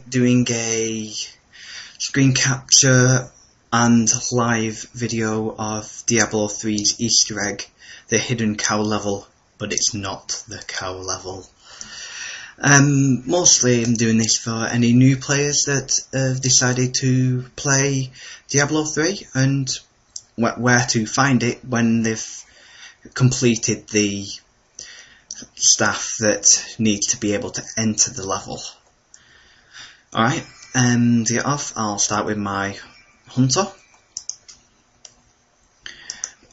doing a screen capture and live video of Diablo 3's Easter egg, the hidden cow level, but it's not the cow level. Mostly I'm doing this for any new players that have decided to play Diablo 3 and where to find it when they've completed the staff that needs to be able to enter the level. Alright, to get off, I'll start with my hunter.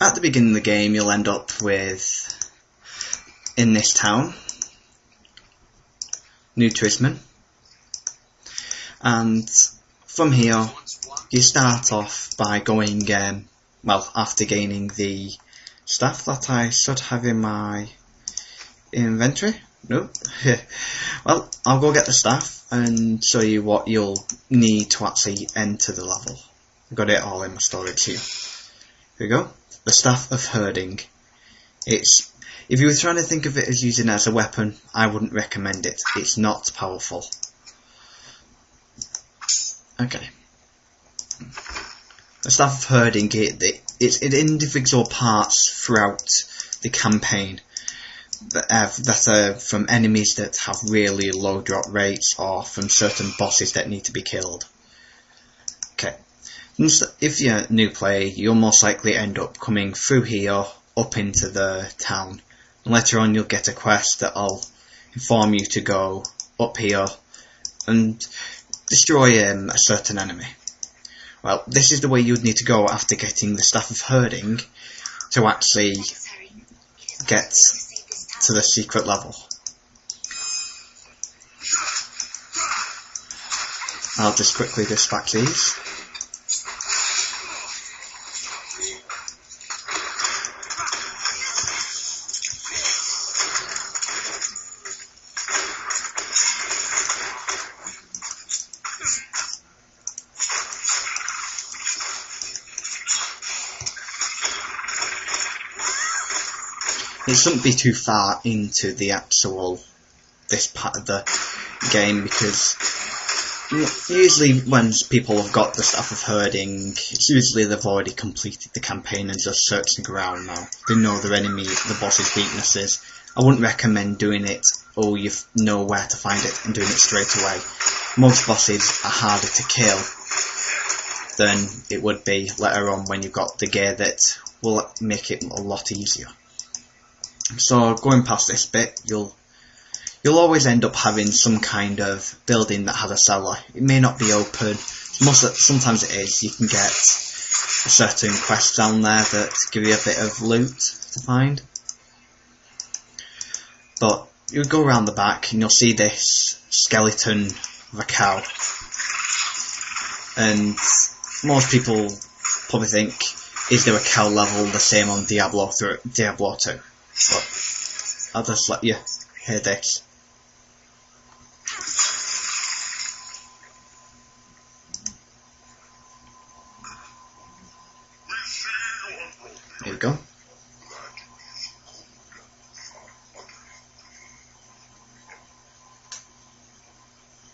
At the beginning of the game you'll end up with, in this town, New Trisman, and from here you start off by going, well, after gaining the staff that I should have in my inventory. Nope. Well, I'll go get the staff and show you what you'll need to actually enter the level. I've got it all in my storage here. Here we go. The Staff of Herding. If you were trying to think of it as using it as a weapon, I wouldn't recommend it. It's not powerful. Okay. The Staff of Herding, it's in individual parts throughout the campaign that are from enemies that have really low drop rates or from certain bosses that need to be killed. Okay. If you're a new player, you'll most likely end up coming through here up into the town. And later on you'll get a quest that'll inform you to go up here and destroy a certain enemy. Well, this is the way you'd need to go after getting the Staff of Herding to actually get to the secret level. I'll just quickly dispatch these. It shouldn't be too far into the this part of the game, because usually when people have got the Staff of Herding, it's usually they've already completed the campaign and just searching around now. They know their enemy, the boss's weaknesses. I wouldn't recommend doing it, or you know where to find it and doing it straight away. Most bosses are harder to kill than it would be later on when you've got the gear that will make it a lot easier. So going past this bit, you'll always end up having some kind of building that has a cellar. It may not be open. Sometimes it is. You can get a certain quest down there that give you a bit of loot to find. But you'll go around the back and you'll see this skeleton of a cow. And most people probably think, is there a cow level the same on Diablo 2? But I'll just let you hear this. Here we go.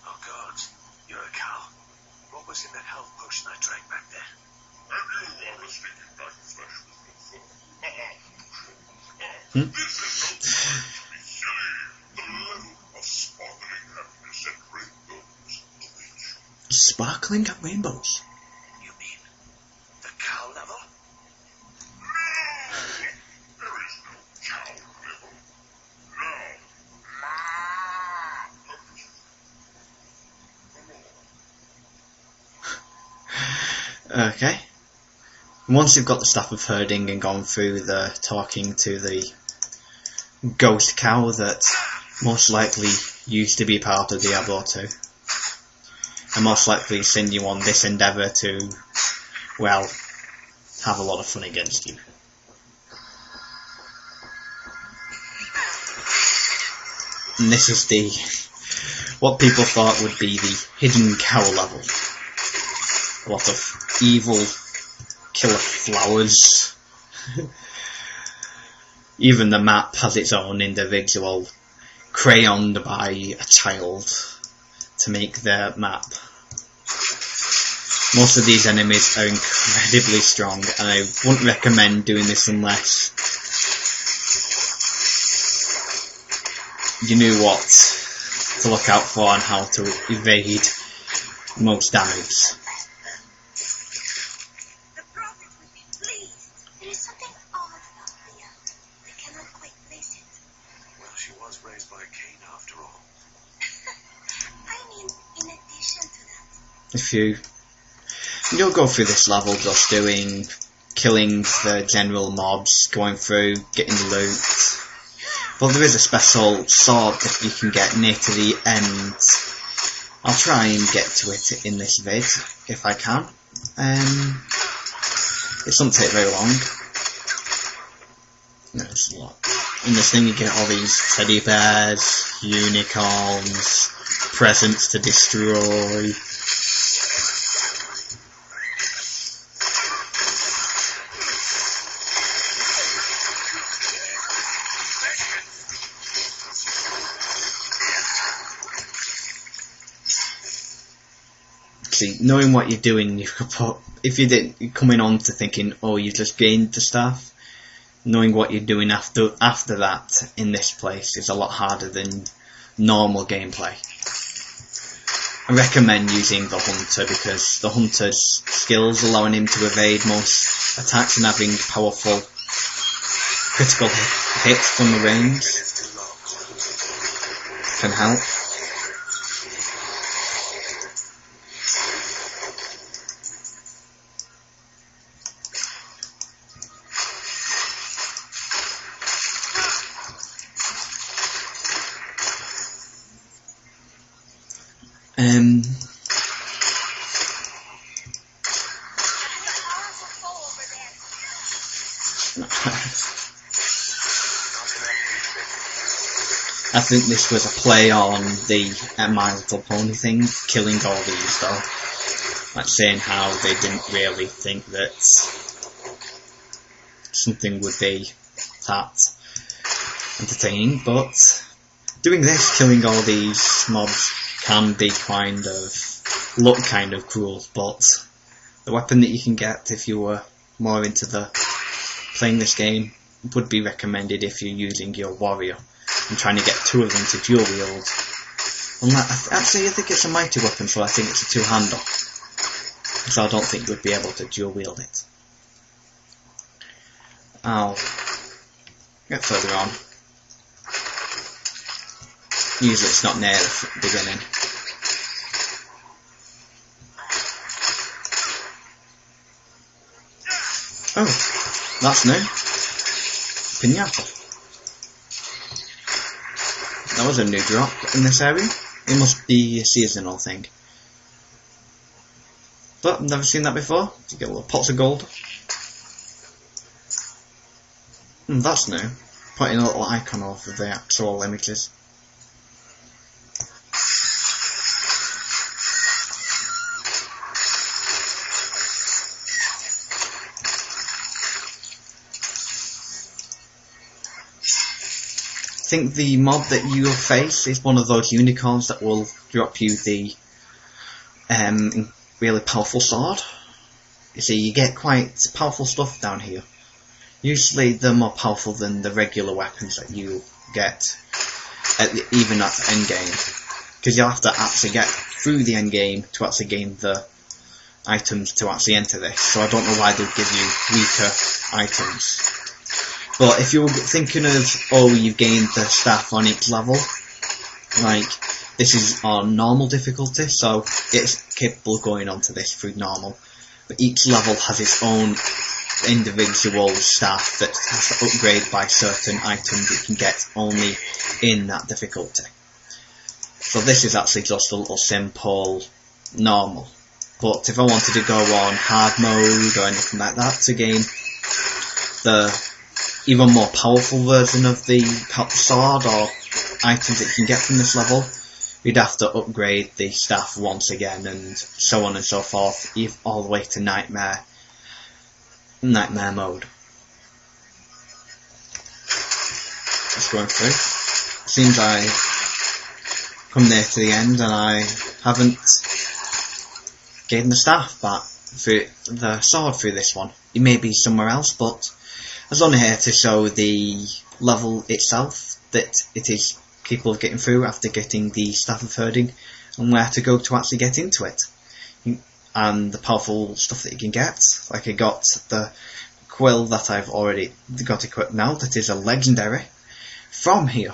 Oh God, you're a cow. What was in that health potion I drank back there? Everyone was thinking back flesh with the Sparkling at rainbows. You mean the cow level? No! There is no cow level. No. Okay. Once you've got the Staff of Herding and gone through the talking to the ghost cow that most likely used to be part of Diablo 2, and most likely send you on this endeavour to, well, have a lot of fun against you. And this is what people thought would be the hidden cow level. A lot of evil killer flowers. Even the map has its own individual, crayoned by a child. to make their map. Most of these enemies are incredibly strong, and I wouldn't recommend doing this unless you knew what to look out for and how to evade most damage. The prophet would be pleased. There is something odd about Leah. I cannot quite place it. Well, she was raised by a king after all. I mean, in addition to that. If you'll go through this level just killing the general mobs, going through, getting loot. But there is a special sword that you can get near to the end. I'll try and get to it in this vid, if I can. It doesn't take very long. There's a lot. In this thing you get all these teddy bears, unicorns, presents to destroy. See, knowing what you're doing, you could put, if you didn't, you're coming on to thinking, oh, you just gained the stuff. Knowing what you're doing after that in this place is a lot harder than normal gameplay. I recommend using the hunter because the hunter's skills allowing him to evade most attacks and having powerful critical hits from the range can help. I think this was a play on the My Little Pony thing, killing all these though. Like saying how they didn't really think that something would be that entertaining, but doing this, killing all these mobs, can be look kind of cruel, but the weapon that you can get if you were more into playing this game would be recommended if you're using your warrior and trying to get two of them to dual wield. Actually, I think it's a mighty weapon, so I think it's a two-hander. So I don't think you would be able to dual wield it. I'll get further on. Usually it's not near the beginning. Oh, that's new. Pinata. That was a new drop in this area. It must be a seasonal thing. But I've never seen that before. You get little pots of gold. That's new. Putting a little icon over the actual images. I think the mob that you'll face is one of those unicorns that will drop you the really powerful sword. You see, you get quite powerful stuff down here. Usually they're more powerful than the regular weapons that you get even at the end game, because you'll have to actually get through the end game to actually gain the items to actually enter this. So I don't know why they'll give you weaker items. But if you're thinking of, oh, you've gained the staff on each level, like, this is on normal difficulty, so it's capable of going on to this through normal. But each level has its own individual staff that has to upgrade by certain items you can get only in that difficulty. So this is actually just a little simple normal. But if I wanted to go on hard mode or anything like that to gain the even more powerful version of the sword or items that you can get from this level, you'd have to upgrade the staff once again and so on and so forth, all the way to nightmare mode. Just going through. Seems I come near to the end and I haven't gained the staff back through the sword through this one. It may be somewhere else, but I was only here to show the level itself, that it is capable of getting through after getting the Staff of Herding, and where to go to actually get into it. And the powerful stuff that you can get. Like I got the quill that I've already got equipped now, that is a legendary, from here.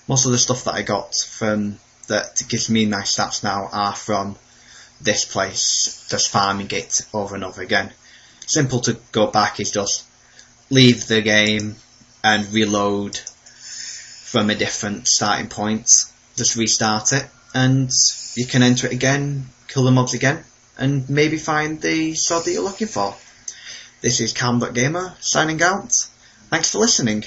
Most of the stuff that I got from that gives me nice stats now are from this place, just farming it over and over again. Simple to go back is just leave the game and reload from a different starting point. Just restart it and you can enter it again, kill the mobs again, and maybe find the sword that you're looking for. This is Callum.gamer signing out. Thanks for listening.